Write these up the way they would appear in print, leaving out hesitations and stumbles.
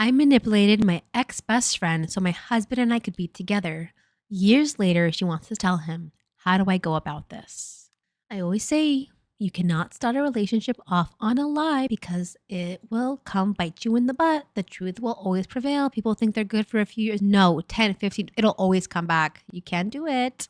I manipulated my ex-best friend so my husband and I could be together. Years later, she wants to tell him, how do I go about this? I always say, you cannot start a relationship off on a lie because it will come bite you in the butt. The truth will always prevail. People think they're good for a few years. No, 10, 15, it'll always come back. You can't do it.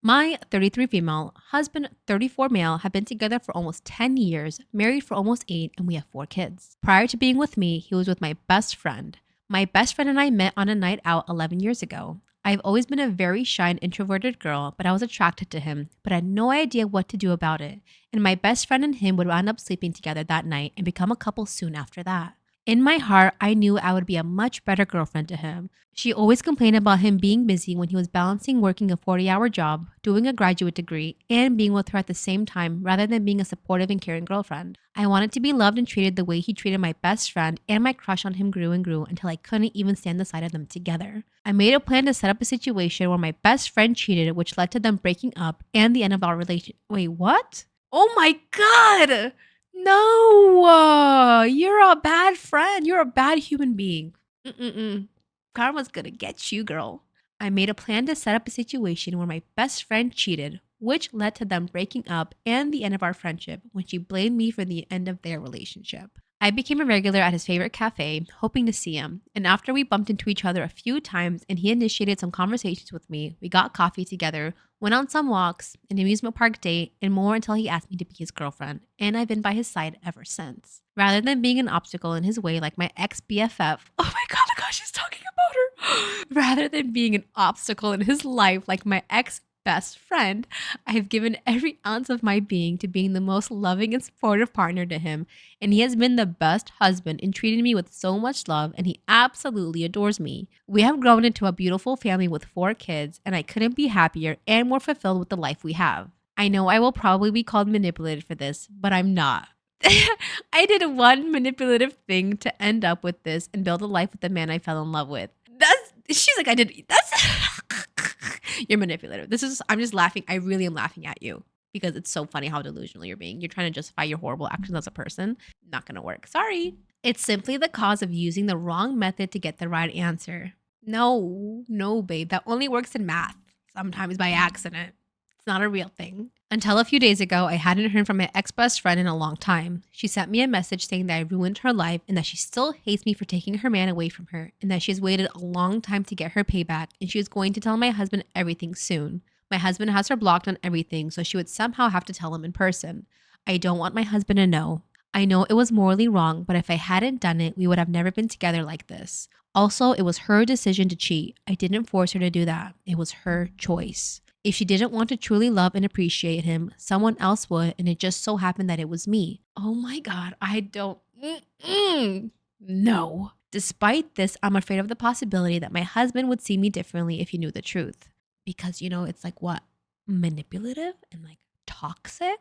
My 33 female, husband 34 male have been together for almost 10 years, married for almost 8, and we have 4 kids. Prior to being with me, he was with my best friend. My best friend and I met on a night out 11 years ago. I've always been a very shy and introverted girl, but I was attracted to him, but I had no idea what to do about it. And my best friend and him would end up sleeping together that night and become a couple soon after that. In my heart, I knew I would be a much better girlfriend to him. She always complained about him being busy when he was balancing working a 40-hour job, doing a graduate degree, and being with her at the same time rather than being a supportive and caring girlfriend. I wanted to be loved and treated the way he treated my best friend, and my crush on him grew and grew until I couldn't even stand the sight of them together. I made a plan to set up a situation where my best friend cheated, which led to them breaking up and the end of our relationship. Wait, what? Oh my God! No, you're a bad friend. You're a bad human being. Karma's gonna get you, girl. I made a plan to set up a situation where my best friend cheated, which led to them breaking up and the end of our friendship when she blamed me for the end of their relationship. I became a regular at his favorite cafe, hoping to see him. And after we bumped into each other a few times and he initiated some conversations with me, we got coffee together, went on some walks, an amusement park date, and more until he asked me to be his girlfriend. And I've been by his side ever since. Rather than being an obstacle in his way like my ex-BFF, oh my God, look how she's talking about her. Rather than being an obstacle in his life like my ex-best friend, I have given every ounce of my being to being the most loving and supportive partner to him, and he has been the best husband and treated me with so much love, and he absolutely adores me. We have grown into a beautiful family with 4 kids, and I couldn't be happier and more fulfilled with the life we have. I know I will probably be called manipulated for this, but I'm not. I did one manipulative thing to end up with this and build a life with the man I fell in love with. She's like, you're manipulative. I'm just laughing. I really am laughing at you because it's so funny how delusional you're being. You're trying to justify your horrible actions as a person. Not gonna work. Sorry. It's simply the cause of using the wrong method to get the right answer. No, babe. That only works in math. Sometimes by accident. It's not a real thing. Until a few days ago, I hadn't heard from my ex-best friend in a long time. She sent me a message saying that I ruined her life and that she still hates me for taking her man away from her and that she has waited a long time to get her payback and she was going to tell my husband everything soon. My husband has her blocked on everything, so she would somehow have to tell him in person. I don't want my husband to know. I know it was morally wrong, but if I hadn't done it, we would have never been together like this. Also, it was her decision to cheat. I didn't force her to do that. It was her choice. If she didn't want to truly love and appreciate him, someone else would, and it just so happened that it was me. Oh my God, I don't. No. Despite this, I'm afraid of the possibility that my husband would see me differently if he knew the truth. Because, it's like what? Manipulative and like toxic?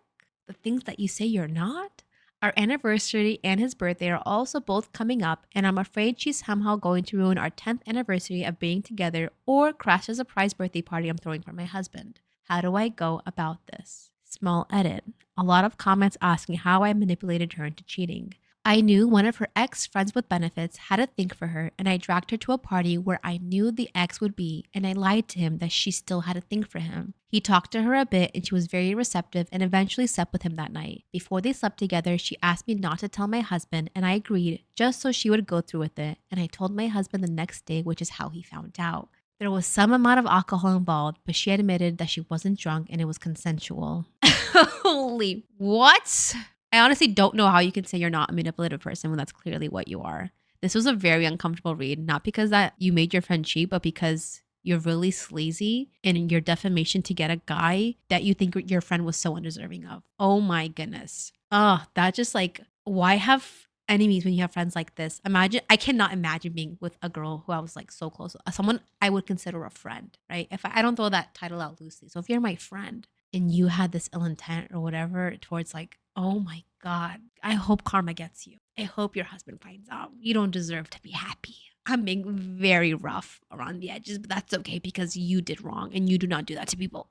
The things that you say you're not? Our anniversary and his birthday are also both coming up, and I'm afraid she's somehow going to ruin our 10th anniversary of being together or crash a surprise birthday party I'm throwing for my husband. How do I go about this? Small edit. A lot of comments asking how I manipulated her into cheating. I knew one of her ex-friends with benefits had a thing for her, and I dragged her to a party where I knew the ex would be, and I lied to him that she still had a thing for him. He talked to her a bit, and she was very receptive and eventually slept with him that night. Before they slept together, she asked me not to tell my husband, and I agreed just so she would go through with it, and I told my husband the next day, which is how he found out. There was some amount of alcohol involved, but she admitted that she wasn't drunk and it was consensual. Holy what? I honestly don't know how you can say you're not a manipulative person when that's clearly what you are. This was a very uncomfortable read, not because that you made your friend cheat, but because you're really sleazy in your defamation to get a guy that you think your friend was so undeserving of. Oh my goodness. That just like, why have enemies when you have friends like this? I cannot imagine being with a girl who I was like so close, someone I would consider a friend, right? If I don't throw that title out loosely. So if you're my friend and you had this ill intent or whatever towards like, oh my God, I hope karma gets you. I hope your husband finds out. You don't deserve to be happy. I'm being very rough around the edges, but that's okay because you did wrong and you do not do that to people.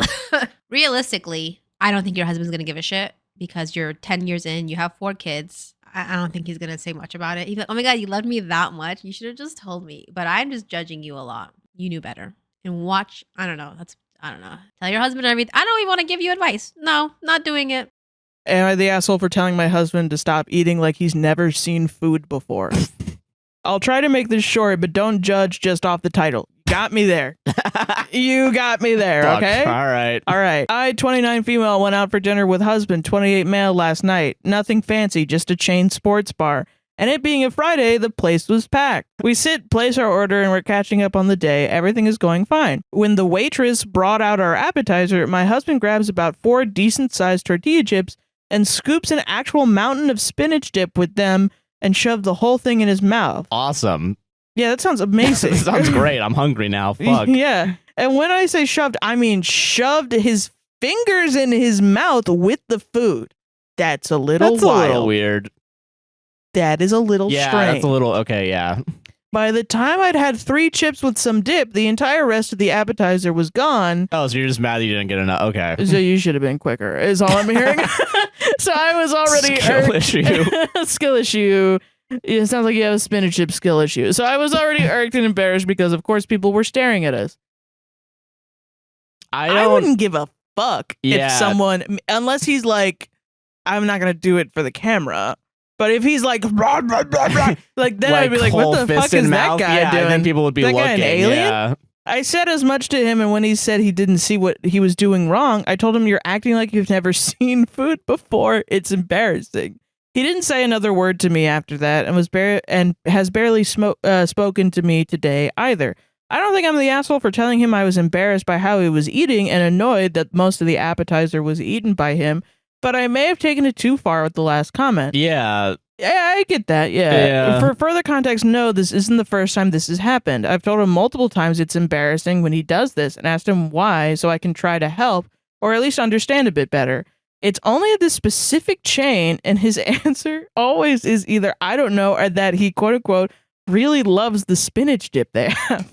Realistically, I don't think your husband's going to give a shit because you're 10 years in, you have 4 kids. I don't think he's gonna say much about it. He's like, "Oh my god, you loved me that much. You should have just told me." But I'm just judging you a lot. You knew better. And watch. I don't know. I don't know. Tell your husband everything. I don't even want to give you advice. No, not doing it. Am I the asshole for telling my husband to stop eating like he's never seen food before? I'll try to make this short, but don't judge just off the title. Got me there. You got me there, Fuck. okay? All right. All right. I, 29 female, went out for dinner with husband, 28 male, last night. Nothing fancy, just a chain sports bar. And it being a Friday, the place was packed. We sit, place our order, and we're catching up on the day. Everything is going fine. When the waitress brought out our appetizer, my husband grabs about 4 decent-sized tortilla chips and scoops an actual mountain of spinach dip with them and shoved the whole thing in his mouth. Awesome. Yeah, that sounds amazing. That sounds great. I'm hungry now. Fuck. Yeah. And when I say shoved, I mean shoved his fingers in his mouth with the food. That's a little That's wild. a little weird. That is a little Yeah, strange. that's a little... Okay, yeah. By the time I'd had 3 chips with some dip, the entire rest of the appetizer was gone. Oh, so you're just mad that you didn't get enough. Okay. So you should have been quicker, is all I'm hearing. So I was already Skill issue. Skill issue. It sounds like you have a spinach chip skill issue. So I was already irked and embarrassed because, of course, people were staring at us. I wouldn't give a fuck if someone, unless he's like, I'm not going to do it for the camera. But if he's like, rah, rah, rah, rah, like then I'd be like, what the fuck is that guy doing? And then people would be looking. Guy an alien? Yeah. I said as much to him, and when he said he didn't see what he was doing wrong, I told him, you're acting like you've never seen food before. It's embarrassing. He didn't say another word to me after that, and has barely spoken to me today either. I don't think I'm the asshole for telling him I was embarrassed by how he was eating and annoyed that most of the appetizer was eaten by him, but I may have taken it too far with the last comment. Yeah. Yeah, I get that. Yeah. For further context, no, this isn't the first time this has happened. I've told him multiple times it's embarrassing when he does this and asked him why so I can try to help or at least understand a bit better. It's only at this specific chain, and his answer always is either I don't know or that he, quote unquote, really loves the spinach dip they have.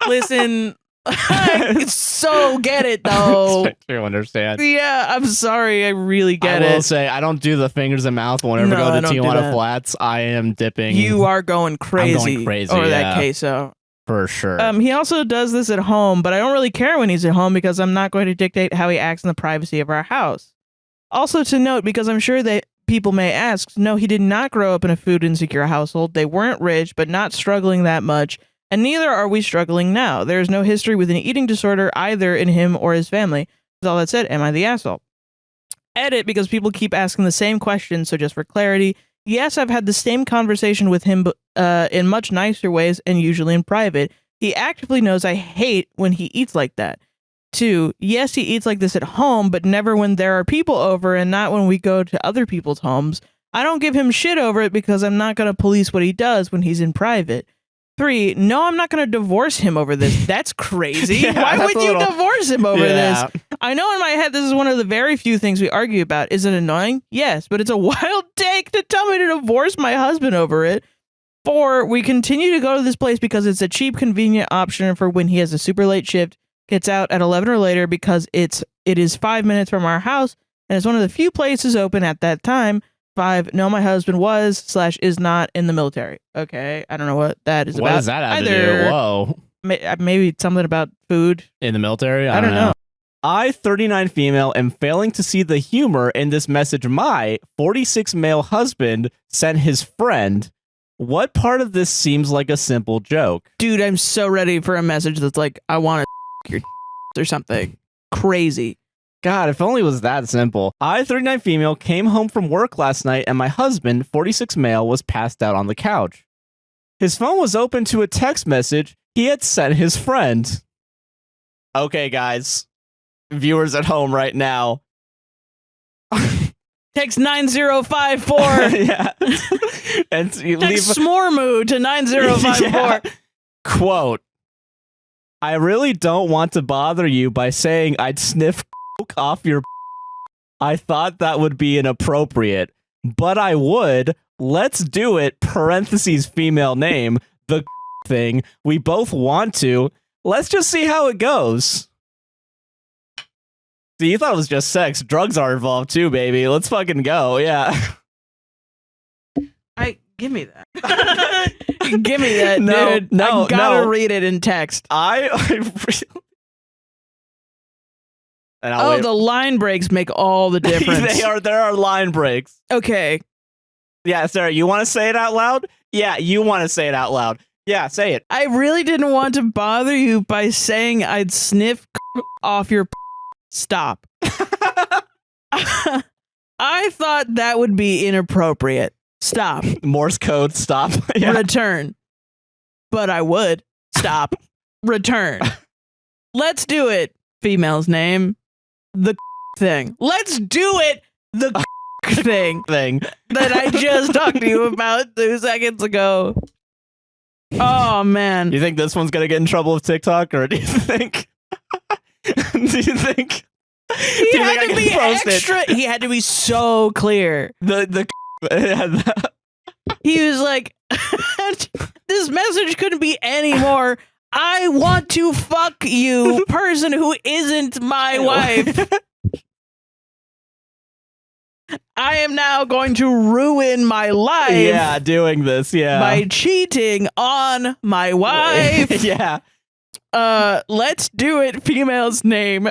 Listen, I so get it though. I do understand. Yeah, I'm sorry. I really get it. I will say, I don't do the fingers in mouth whenever I go to Tijuana Flats. I am dipping. You are going crazy, I'm going crazy over that queso. For sure. He also does this at home, but I don't really care when he's at home because I'm not going to dictate how he acts in the privacy of our house. Also to note, because I'm sure that people may ask, no, he did not grow up in a food insecure household. They weren't rich, but not struggling that much. And neither are we struggling now. There is no history with an eating disorder either in him or his family. With all that said, am I the asshole? Edit, because people keep asking the same question, so just for clarity, yes, I've had the same conversation with him in much nicer ways and usually in private. He actively knows I hate when he eats like that. 2, yes, he eats like this at home, but never when there are people over and not when we go to other people's homes. I don't give him shit over it because I'm not going to police what he does when he's in private. 3, no, I'm not going to divorce him over this. That's crazy. Yeah, Why would you divorce him over this? I know in my head this is one of the very few things we argue about. Is it annoying? Yes, but it's a wild take to tell me to divorce my husband over it. 4, we continue to go to this place because it's a cheap, convenient option for when he has a super late shift, gets out at 11 or later because it is 5 minutes from our house, and it's one of the few places open at that time. 5, no, my husband was/is not in the military. Okay, I don't know what that is about. What does that have to do? Whoa. Maybe something about food. In the military? I don't know. I, 39 female, am failing to see the humor in this message my 46 male husband sent his friend. What part of this seems like a simple joke? Dude, I'm so ready for a message that's like, I want to your or something crazy. God, if only it was that simple. I, 39 female, came home from work last night and my husband, 46 male, was passed out on the couch. His phone was open to a text message he had sent his friend. Okay, guys. Viewers at home right now. Text 9054. Yeah. And you text Smormoo to 9054. Yeah. Quote, I really don't want to bother you by saying I'd sniff off your I thought that would be inappropriate, but I would. Let's do it, parentheses female name, the thing. We both want to. Let's just see how it goes. So you thought it was just sex. Drugs are involved too, baby. Let's fucking go. Yeah. Give me that. Give me that, No, dude. no, I gotta no. read it in text. I really. And I'll Oh, wait. the line breaks make all the difference. There are line breaks. Okay. Yeah, Sarah, you want to say it out loud? Yeah, you want to say it out loud. Yeah, say it. I really didn't want to bother you by saying I'd sniff off your stop. I thought that would be inappropriate. Stop. Morse code, stop. Yeah. Return. But I would. Stop. Return. Let's do it. Female's name. The thing. Let's do it. The thing that I just talked to you about 2 seconds ago. Oh, man. You think this one's going to get in trouble with TikTok, or do you think... do you think... He had to be extra. He had to be so clear. He was like, this message couldn't be any more. I want to fuck you, person who isn't my wife. I am now going to ruin my life. Yeah, doing this, yeah. By cheating on my wife. Yeah. Let's do it. Female's name.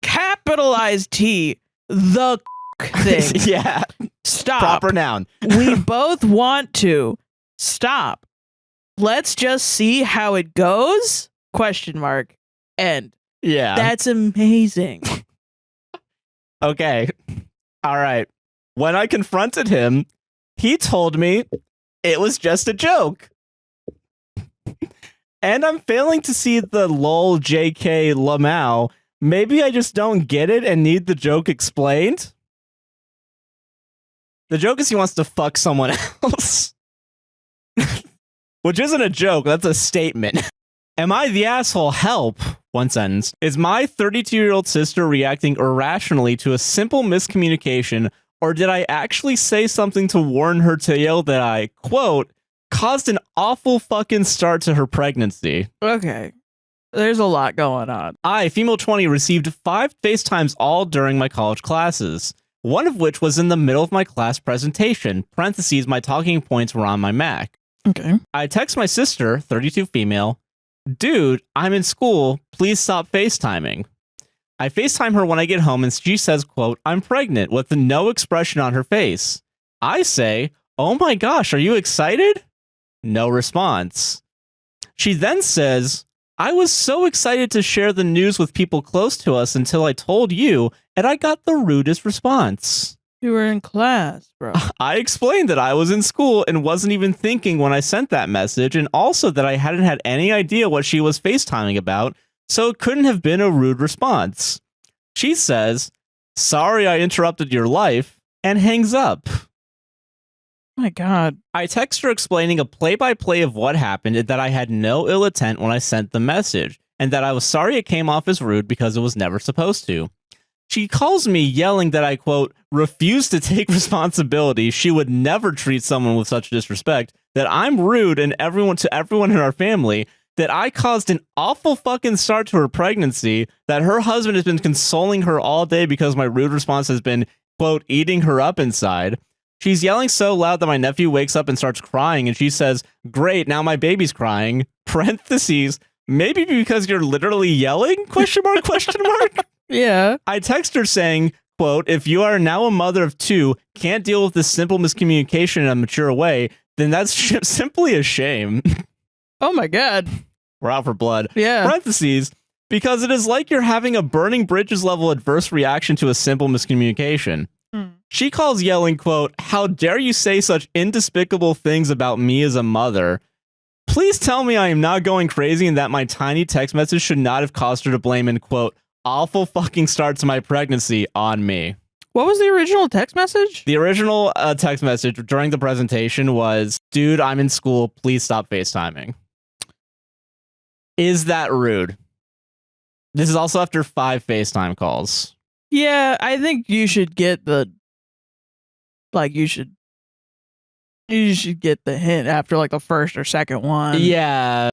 Capitalized T. The thing. Yeah. Stop. Proper noun. We both want to. Stop. Let's just see how it goes? Question mark. End. Yeah. That's amazing. Okay. All right. When I confronted him, he told me it was just a joke. And I'm failing to see the lol JK lamau. Maybe I just don't get it and need the joke explained. The joke is he wants to fuck someone else. Which isn't a joke, that's a statement. Am I the asshole? Help. One sentence. Is my 32-year-old sister reacting irrationally to a simple miscommunication, or did I actually say something to warn her tale that I, quote, caused an awful fucking start to her pregnancy? Okay. There's a lot going on. I, female 20, received 5 FaceTimes all during my college classes. One of which was in the middle of my class presentation. Parentheses, my talking points were on my Mac. Okay. I text my sister, 32 female, dude, I'm in school. Please stop FaceTiming. I FaceTime her when I get home and she says, quote, I'm pregnant, with no expression on her face. I say, oh my gosh, are you excited? No response. She then says, I was so excited to share the news with people close to us until I told you, and I got the rudest response. You were in class, bro. I explained that I was in school and wasn't even thinking when I sent that message, and also that I hadn't had any idea what she was FaceTiming about, so it couldn't have been a rude response. She says, sorry I interrupted your life, and hangs up. My God. I text her explaining a play-by-play of what happened and that I had no ill intent when I sent the message, and that I was sorry it came off as rude because it was never supposed to. She calls me yelling that I, quote, refuse to take responsibility. She would never treat someone with such disrespect, that I'm rude and everyone in our family, that I caused an awful fucking start to her pregnancy, that her husband has been consoling her all day because my rude response has been, quote, eating her up inside. She's yelling so loud that my nephew wakes up and starts crying, and she says, great, now my baby's crying. Parentheses, maybe because you're literally yelling? Question mark, question mark? Yeah. I text her saying, quote, if you are now a mother of 2, can't deal with this simple miscommunication in a mature way, then that's simply a shame. Oh my God. We're out for blood. Yeah. Parentheses, because it is like you're having a burning bridges level adverse reaction to a simple miscommunication. She calls yelling, quote, how dare you say such indespicable things about me as a mother? Please tell me I am not going crazy and that my tiny text message should not have caused her to blame an, quote, awful fucking start to my pregnancy on me. What was the original text message? The original text message during the presentation was, dude, I'm in school. Please stop FaceTiming. Is that rude? This is also after 5 FaceTime calls. Yeah, I think you should get the, like, you should get the hint after like the first or second one. Yeah.